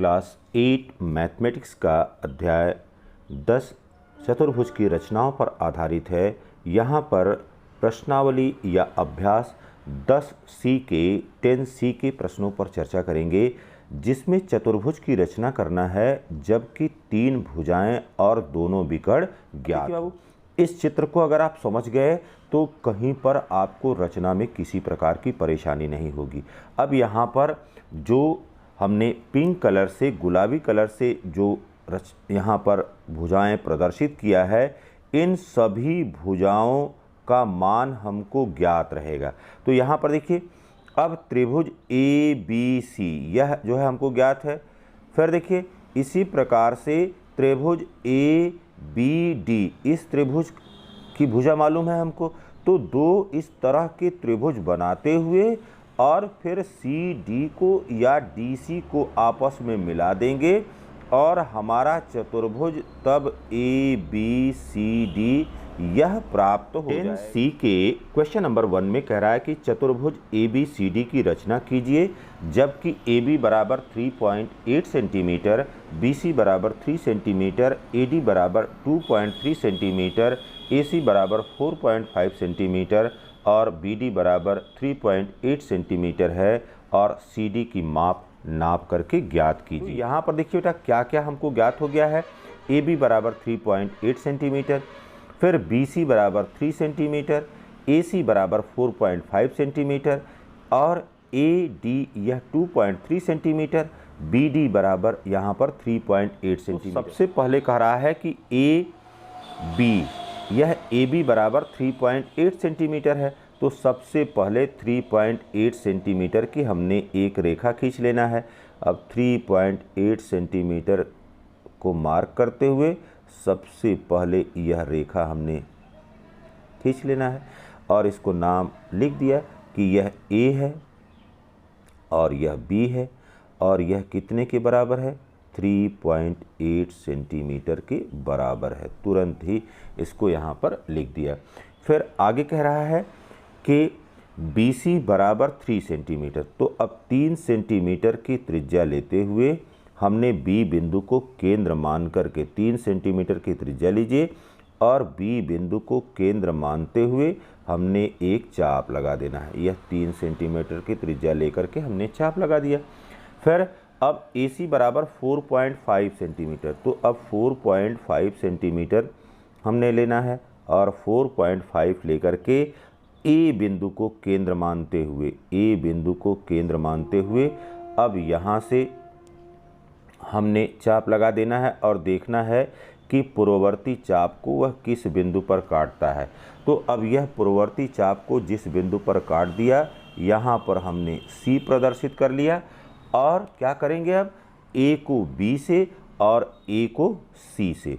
Class 8 mathematics का अध्याय 10 चतुर्भुज की रचनाओं पर आधारित है। यहाँ पर प्रश्नावली या अभ्यास 10C के 10C के प्रश्नों पर चर्चा करेंगे, जिसमें चतुर्भुज की रचना करना है जबकि 3 भुजाएं और दोनों विकर्ण ज्ञात। इस चित्र को अगर आप समझ गए तो कहीं पर आपको रचना में किसी प्रकार की परेशानी नहीं होगी। अब यहाँ पर जो हमने पिंक कलर से गुलाबी कलर से जो यहाँ पर भुजाएं प्रदर्शित किया है, इन सभी भुजाओं का मान हमको ज्ञात रहेगा। तो यहाँ पर देखिए, अब त्रिभुज ABC यह जो है हमको ज्ञात है। फिर देखिए इसी प्रकार से त्रिभुज ABD, इस त्रिभुज की भुजा मालूम है हमको। तो दो इस तरह के त्रिभुज बनाते हुए और फिर CD को या DC को आपस में मिला देंगे और हमारा चतुर्भुज तब ABCD यह प्राप्त हो जाएगा। C के क्वेश्चन नंबर 1 में कह रहा है कि चतुर्भुज ABCD की रचना कीजिए जबकि AB बराबर 3.8 सेंटीमीटर, BC बराबर 3 सेंटीमीटर, AD बराबर 2.3 सेंटीमीटर, AC बराबर 4.5 सेंटीमीटर और BD बराबर 3.8 सेंटीमीटर है और CD की नाप करके ज्ञात कीजिए। तो यहाँ पर देखिए बेटा क्या क्या हमको ज्ञात हो गया है। AB बराबर 3.8 सेंटीमीटर, फिर BC बराबर 3 सेंटीमीटर, AC बराबर 4.5 सेंटीमीटर और AD यह 2.3 सेंटीमीटर, BD बराबर यहाँ पर 3.8 सेंटीमीटर। तो सबसे पहले कह रहा है कि AB, यह AB बराबर 3.8 सेंटीमीटर है। तो सबसे पहले 3.8 सेंटीमीटर की हमने एक रेखा खींच लेना है। अब 3.8 सेंटीमीटर को मार्क करते हुए सबसे पहले यह रेखा हमने खींच लेना है और इसको नाम लिख दिया कि यह A है और यह B है और यह कितने के बराबर है, 3.8 सेंटीमीटर के बराबर है। तुरंत ही इसको यहाँ पर लिख दिया। फिर आगे कह रहा है कि BC बराबर 3 सेंटीमीटर। तो अब 3 सेंटीमीटर की त्रिज्या लेते हुए हमने B बिंदु को केंद्र मान करके 3 सेंटीमीटर की त्रिज्या लीजिए और B बिंदु को केंद्र मानते हुए हमने एक चाप लगा देना है। यह 3 सेंटीमीटर की त्रिज्या लेकर के हमने चाप लगा दिया। फिर अब AC बराबर 4.5 सेंटीमीटर। तो अब 4.5 सेंटीमीटर हमने लेना है और 4.5 लेकर के A बिंदु को केंद्र मानते हुए अब यहाँ से हमने चाप लगा देना है और देखना है कि पूर्ववर्ती चाप को वह किस बिंदु पर काटता है। तो अब यह पूर्ववर्ती चाप को जिस बिंदु पर काट दिया, यहाँ पर हमने C प्रदर्शित कर लिया। और क्या करेंगे, अब A को B से और A को C से।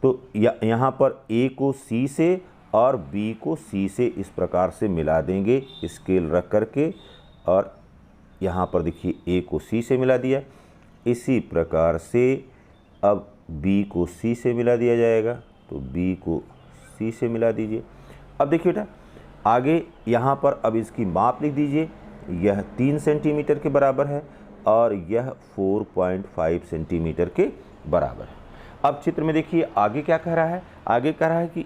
तो यहाँ पर A को C से और B को C से इस प्रकार से मिला देंगे स्केल रख करके। और यहाँ पर देखिए A को C से मिला दिया। इसी प्रकार से अब B को C से मिला दिया जाएगा। तो B को C से मिला दीजिए। अब देखिए बेटा आगे यहाँ पर अब इसकी माप लिख दीजिए। यह 3 सेंटीमीटर के बराबर है और यह 4.5 सेंटीमीटर के बराबर है। अब चित्र में देखिए आगे क्या कह रहा है। आगे कह रहा है कि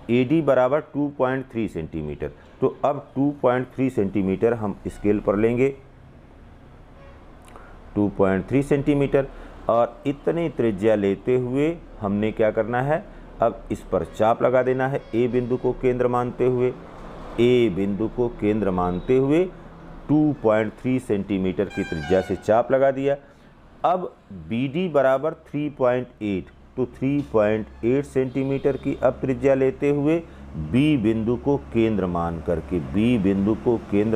AD बराबर 2.3 सेंटीमीटर। तो अब 2.3 सेंटीमीटर हम स्केल पर लेंगे, 2.3 सेंटीमीटर, और इतनी त्रिज्या लेते हुए हमने क्या करना है, अब इस पर चाप लगा देना है। A बिंदु को केंद्र मानते हुए 2.3 सेंटीमीटर की त्रिज्या से चाप लगा दिया। अब BD बराबर 3.8। तो 3.8 सेंटीमीटर की अब त्रिज्या लेते हुए B बिंदु को केंद्र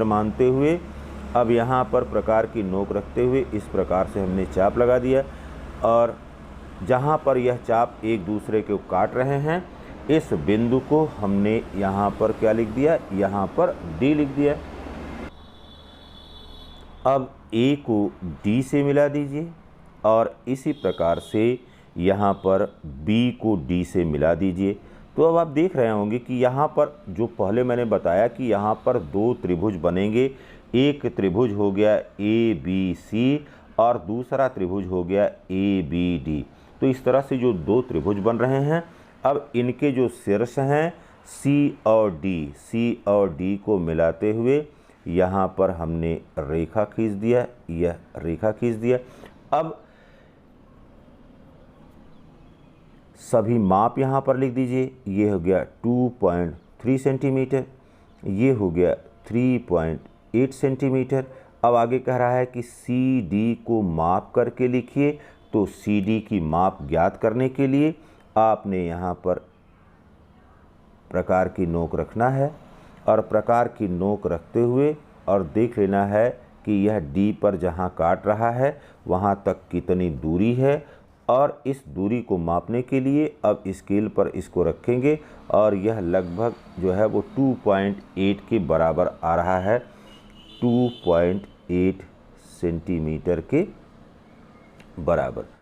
मानते हुए अब यहाँ पर प्रकार की नोक रखते हुए इस प्रकार से हमने चाप लगा दिया। और जहाँ पर यह चाप एक दूसरे को काट रहे हैं, इस बिंदु को हमने यहाँ पर क्या लिख दिया, यहाँ पर D लिख दिया। अब A को D से मिला दीजिए और इसी प्रकार से यहाँ पर B को D से मिला दीजिए। तो अब आप देख रहे होंगे कि यहाँ पर जो पहले मैंने बताया कि यहाँ पर दो त्रिभुज बनेंगे। एक त्रिभुज हो गया ABC और दूसरा त्रिभुज हो गया ABD। तो इस तरह से जो दो त्रिभुज बन रहे हैं, अब इनके जो शीर्ष हैं C और D को मिलाते हुए यहाँ पर हमने रेखा खींच दिया, यह रेखा खींच दिया। अब सभी माप यहाँ पर लिख दीजिए। ये हो गया 2.3 सेंटीमीटर, ये हो गया 3.8 सेंटीमीटर। अब आगे कह रहा है कि CD को माप करके लिखिए। तो CD की माप ज्ञात करने के लिए आपने यहाँ पर प्रकार की नोक रखना है और प्रकार की नोक रखते हुए और देख लेना है कि यह D पर जहाँ काट रहा है वहाँ तक कितनी दूरी है, और इस दूरी को मापने के लिए अब स्केल पर इसको रखेंगे और यह लगभग जो है वो 2.8 के बराबर आ रहा है, 2.8 सेंटीमीटर के बराबर।